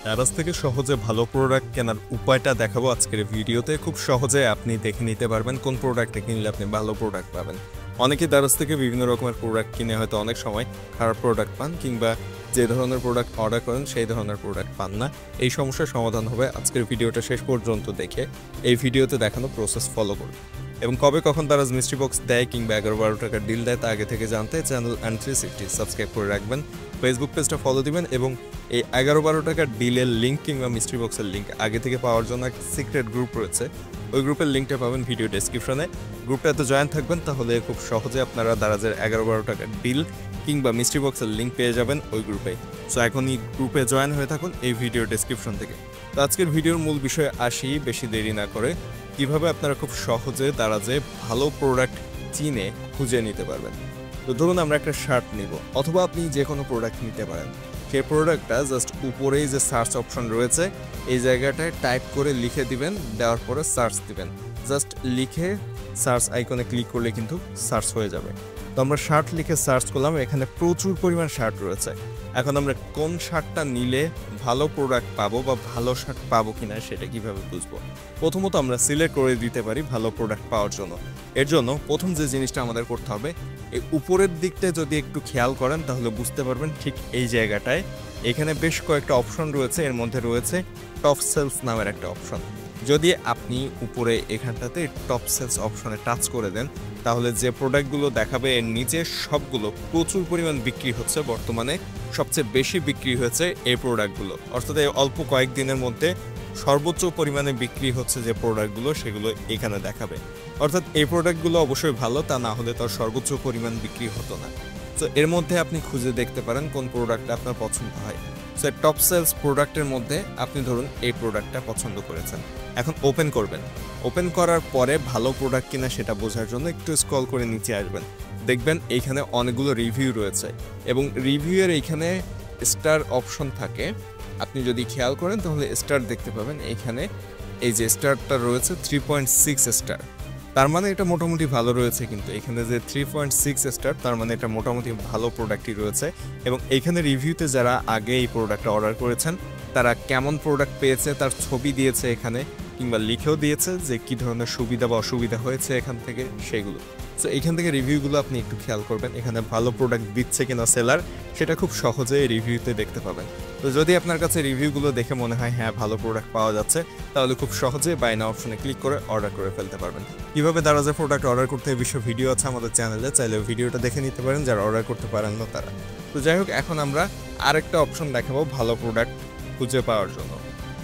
দারাজ থেকে সহজে ভালো প্রোডাক্ট কেনার উপায়টা দেখাবো আজকের ভিডিওতে। খুব সহজে আপনি দেখে নিতে পারবেন কোন প্রোডাক্টটা কিনলে আপনি ভালো প্রোডাক্ট পাবেন। অনেকেই দারাজ থেকে বিভিন্ন রকমের প্রোডাক্ট কিনে হয়তো অনেক সময় খারাপ প্রোডাক্ট পান, কিংবা যে ধরনের প্রোডাক্ট অর্ডার করেন সেই ধরনের প্রোডাক্ট পান না। এই সমস্যার সমাধান হবে আজকের ভিডিওটা শেষ পর্যন্ত দেখে এই ভিডিওতে দেখানো প্রসেস ফলো করুন। এবং কবে কখন দারাজ মিস্ট্রি বক্স দেয় কিংবা 11-12 টাকার ডিল দেয় তা আগে থেকে জানতে চ্যানেল অ্যান্ড 360 সাবস্ক্রাইব করে রাখবেন, ফেসবুক পেজটা ফলো দিবেন এবং এই 11-12 টাকার ডিলের লিঙ্ক কিংবা মিস্ট্রি বক্সের লিঙ্ক আগে থেকে পাওয়ার জন্য একটা সিক্রেট গ্রুপ রয়েছে, ওই গ্রুপের লিঙ্কটা পাবেন ভিডিও ডেসক্রিপশনে। গ্রুপটাতে জয়েন থাকবেন, তাহলে খুব সহজে আপনারা দারাজের 11-12 টাকার ডিল কিংবা মিস্ট্রি বক্সের লিঙ্ক পেয়ে যাবেন ওই গ্রুপে। সো এখনই গ্রুপে জয়েন হয়ে থাকুন এই ভিডিও ডেসক্রিপশন থেকে। তো আজকের ভিডিওর মূল বিষয়ে আসি বেশি দেরি না করে, কিভাবে আপনারা খুব সহজে দারাজে ভালো প্রোডাক্ট চিনে খুঁজে নিতে পারবেন। তো ধরুন আমরা একটা শার্ট নিব, অথবা আপনি যে কোনো প্রোডাক্ট নিতে পারেন। সেই প্রোডাক্টটা জাস্ট উপরেই যে সার্চ অপশন রয়েছে এই জায়গাটায় টাইপ করে লিখে দিবেন, দেওয়ার পরে সার্চ দিবেন। জাস্ট লিখে সার্চ আইকনে ক্লিক করলে কিন্তু সার্চ হয়ে যাবে। তো আমরা শার্ট লিখে সার্চ করলাম, এখানে প্রচুর পরিমাণ শার্ট রয়েছে। এখন আমরা কোন শার্টটা নিলে ভালো প্রোডাক্ট পাবো বা ভালো শার্ট পাবো কিনা সেটা কিভাবে বুঝবো? প্রথমত আমরা সিলেক্ট করে দিতে পারি ভালো প্রোডাক্ট পাওয়ার জন্য। এর জন্য প্রথম যে জিনিসটা আমাদের করতে হবে, এই উপরের দিকটা যদি একটু খেয়াল করেন তাহলে বুঝতে পারবেন ঠিক এই জায়গাটায় এখানে বেশ কয়েকটা অপশন রয়েছে। এর মধ্যে রয়েছে টপ সেলস নামের একটা অপশন। যদি আপনি উপরে এখানটাতে টপ সেলস অপশনে টাচ করে দেন তাহলে যে প্রোডাক্টগুলো দেখাবে এর নিচে সবগুলো প্রচুর পরিমাণ বিক্রি হচ্ছে। বর্তমানে সবচেয়ে বেশি বিক্রি হয়েছে এই প্রোডাক্টগুলো, অর্থাৎ এই অল্প কয়েকদিনের মধ্যে সর্বোচ্চ পরিমাণে বিক্রি হচ্ছে যে প্রোডাক্টগুলো সেগুলো এখানে দেখাবে। অর্থাৎ এই প্রোডাক্টগুলো অবশ্যই ভালো, তা না হলে তার সর্বোচ্চ পরিমাণ বিক্রি হতো না। তো এর মধ্যে আপনি খুঁজে দেখতে পারেন কোন প্রোডাক্টটা আপনার পছন্দ হয়। সো টপ সেলস প্রোডাক্টের মধ্যে আপনি ধরুন এই প্রোডাক্টটা পছন্দ করেছেন, এখন ওপেন করবেন। ওপেন করার পরে ভালো প্রোডাক্ট কিনা সেটা বোঝার জন্য একটু স্ক্রল করে নিচে আসবেন, দেখবেন এইখানে অনেকগুলো রিভিউ রয়েছে এবং রিভিউয়ের এইখানে স্টার অপশন থাকে। আপনি যদি খেয়াল করেন তাহলে স্টার দেখতে পাবেন এইখানে। এই যে স্টারটা রয়েছে 3.6 স্টার, তার মানে এটা মোটামুটি ভালো রয়েছে। কিন্তু এখানে যে 3.6 স্টার তার মানে এটা মোটামুটি ভালো প্রোডাক্টই রয়েছে। এবং এইখানে রিভিউতে যারা আগে এই প্রোডাক্টটা অর্ডার করেছেন তারা কেমন প্রোডাক্ট পেয়েছে তার ছবি দিয়েছে এখানে, কিংবা লিখেও দিয়েছে যে কী ধরনের সুবিধা বা অসুবিধা হয়েছে এখান থেকে সেগুলো। সো এখান থেকে রিভিউগুলো আপনি একটু খেয়াল করবেন, এখানে ভালো প্রোডাক্ট দিচ্ছে কিনা সেলার সেটা খুব সহজে রিভিউতে দেখতে পাবেন। তো যদি আপনার কাছে রিভিউগুলো দেখে মনে হয় হ্যাঁ ভালো প্রোডাক্ট পাওয়া যাচ্ছে, তাহলে খুব সহজে বাই নাও অপশনে ক্লিক করে অর্ডার করে ফেলতে পারবেন। কীভাবে দারাজে প্রোডাক্ট অর্ডার করতে এই বিষয়ে ভিডিও আছে আমাদের চ্যানেলে, চাইলে ভিডিওটা দেখে নিতে পারেন যারা অর্ডার করতে পারেন না তারা। তো যাই হোক, এখন আমরা আরেকটা অপশন দেখাবো ভালো প্রোডাক্ট খুঁজে পাওয়ার জন্য।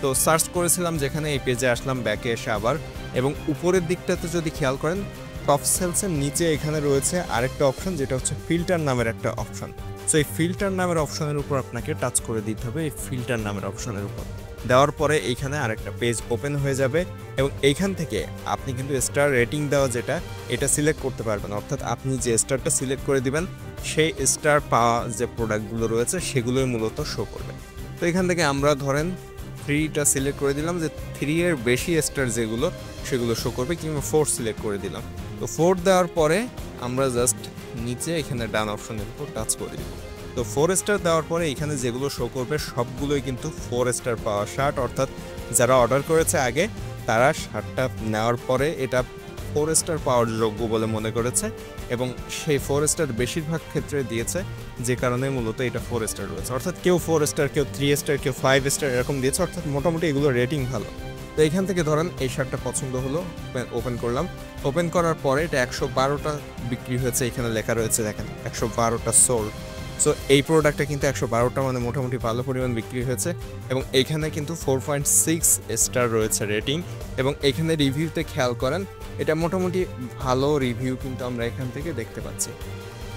তো সার্চ করেছিলাম যেখানে, এই পেজে আসলাম, ব্যাকে এসে আবার, এবং উপরের দিকটাতে যদি খেয়াল করেন টপ সেলসের নিচে এখানে রয়েছে আরেকটা অপশন যেটা হচ্ছে ফিল্টার নামের একটা অপশন। সো এই ফিল্টার নামের অপশনের উপর আপনাকে টাচ করে দিতে হবে। এই ফিল্টার নামের অপশনের উপর দেওয়ার পরে এইখানে আরেকটা পেজ ওপেন হয়ে যাবে এবং এইখান থেকে আপনি কিন্তু স্টার রেটিং দেওয়া যেটা এটা সিলেক্ট করতে পারবেন। অর্থাৎ আপনি যে স্টারটা সিলেক্ট করে দিবেন সেই স্টার পাওয়া যে প্রোডাক্টগুলো রয়েছে সেগুলোই মূলত শো করবে। তো এখান থেকে আমরা ধরেন 3টা সিলেক্ট করে দিলাম, যে 3 এর বেশি স্টার যেগুলো সেগুলো শো করবে, কিংবা 4 সিলেক্ট করে দিলাম। তো 4 দেওয়ার পরে আমরা জাস্ট নিচে এখানে ডান অপশনের উপর টাচ করে দিব। তো 4 স্টার দেওয়ার পরে এখানে যেগুলো শো করবে সবগুলোই কিন্তু 4 স্টার পাওয়া শার্ট। অর্থাৎ যারা অর্ডার করেছে আগে তারা শার্টটা নেওয়ার পরে এটা 4 স্টার পাওয়ার যোগ্য বলে মনে করেছে এবং সেই 4 স্টার বেশিরভাগ ক্ষেত্রে দিয়েছে, যে কারণে মূলত এটা 4 স্টার রয়েছে। অর্থাৎ কেউ 4 স্টার, কেউ 3 স্টার, কেউ 5 স্টার এরকম দিয়েছে। অর্থাৎ মোটামুটি এগুলো রেটিং ভালো। তো এইখান থেকে ধরেন এই শার্টটা পছন্দ হলো, ওপেন করলাম। ওপেন করার পরে এটা 112টা বিক্রি হয়েছে, এখানে লেখা রয়েছে দেখেন 112টা সোল্ড। সো এই প্রোডাক্টটা কিন্তু 112টা মানে মোটামুটি ভালো পরিমাণ বিক্রি হয়েছে এবং এইখানে কিন্তু 4.6 স্টার রয়েছে রেটিং। এবং এখানে রিভিউতে খেয়াল করেন এটা মোটামুটি ভালো রিভিউ কিন্তু আমরা এখান থেকে দেখতে পাচ্ছি।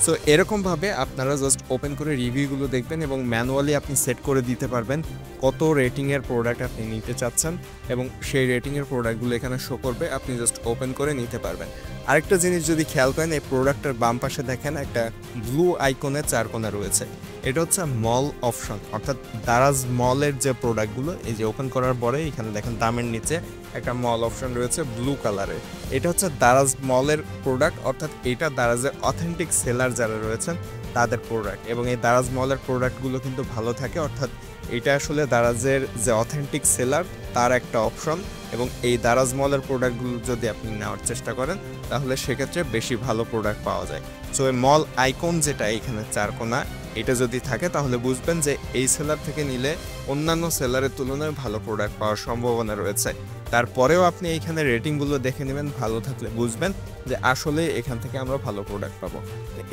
সো এরকমভাবে আপনারা জাস্ট ওপেন করে রিভিউগুলো দেখবেন এবং ম্যানুয়ালি আপনি সেট করে দিতে পারবেন কত রেটিংয়ের প্রোডাক্ট আপনি নিতে চাচ্ছেন এবং সেই রেটিংয়ের প্রোডাক্টগুলো এখানে শো করবে, আপনি জাস্ট ওপেন করে নিতে পারবেন। আরেকটা জিনিস যদি খেয়াল করেন, এই প্রোডাক্টের বাম পাশে দেখেন একটা ব্লু আইকনে 4 কোণা রয়েছে, এটা হচ্ছে মল অপশন। অর্থাৎ দারাজ মলের যে প্রোডাক্টগুলো, এই যে ওপেন করার পরে এখানে দেখেন দামের নিচে একটা মল অপশন রয়েছে ব্লু কালারের, এটা হচ্ছে দারাজ মলের প্রোডাক্ট। অর্থাৎ এটা দারাজের অথেন্টিক সেলার যারা রয়েছেন তাদের প্রোডাক্ট, এবং এই দারাজ মলের প্রোডাক্টগুলো কিন্তু ভালো থাকে। অর্থাৎ এটা আসলে দারাজের যে অথেন্টিক সেলার তার একটা অপশন, এবং এই দারাজ মলের প্রোডাক্টগুলো যদি আপনি নেওয়ার চেষ্টা করেন তাহলে সেক্ষেত্রে বেশি ভালো প্রোডাক্ট পাওয়া যায়। সো এই মল আইকন যেটা এখানে চারকোনা, এটা যদি থাকে তাহলে বুঝবেন যে এই সেলার থেকে নিলে অন্যান্য সেলারের তুলনায় ভালো প্রোডাক্ট পাওয়ার সম্ভাবনা রয়েছে। তারপরেও আপনি এইখানে রেটিংগুলো দেখে নেবেন, ভালো থাকলে বুঝবেন যে আসলে এখান থেকে আমরা ভালো প্রোডাক্ট পাবো।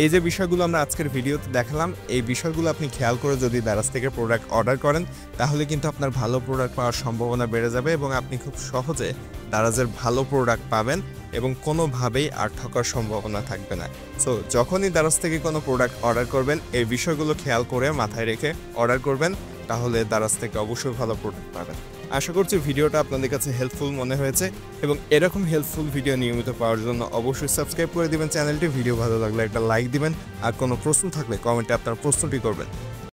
এই যে বিষয়গুলো আমরা আজকের ভিডিওতে দেখালাম, এই বিষয়গুলো আপনি খেয়াল করে যদি দারাজ থেকে প্রোডাক্ট অর্ডার করেন তাহলে কিন্তু আপনার ভালো প্রোডাক্ট পাওয়ার সম্ভাবনা বেড়ে যাবে, এবং আপনি খুব সহজে দারাজের ভালো প্রোডাক্ট পাবেন এবং কোনোভাবেই আর ঠকার সম্ভাবনা থাকবে না। সো যখনই দারাজ থেকে কোনো প্রোডাক্ট অর্ডার করবেন এই বিষয়গুলো খেয়াল করে মাথায় রেখে অর্ডার করবেন, তাহলে দারাজ থেকে অবশ্যই ভালো প্রোডাক্ট পাবেন। আশা করছি ভিডিওটা আপনাদের কাছে হেল্পফুল মনে হয়েছে, এবং এরকম হেল্পফুল ভিডিও নিয়মিত পাওয়ার জন্য অবশ্যই সাবস্ক্রাইব করে দিবেন চ্যানেলটি। ভিডিও ভালো লাগলে একটা লাইক দিবেন, আর কোনো প্রশ্ন থাকলে কমেন্টে আপনার প্রশ্নটি করবেন।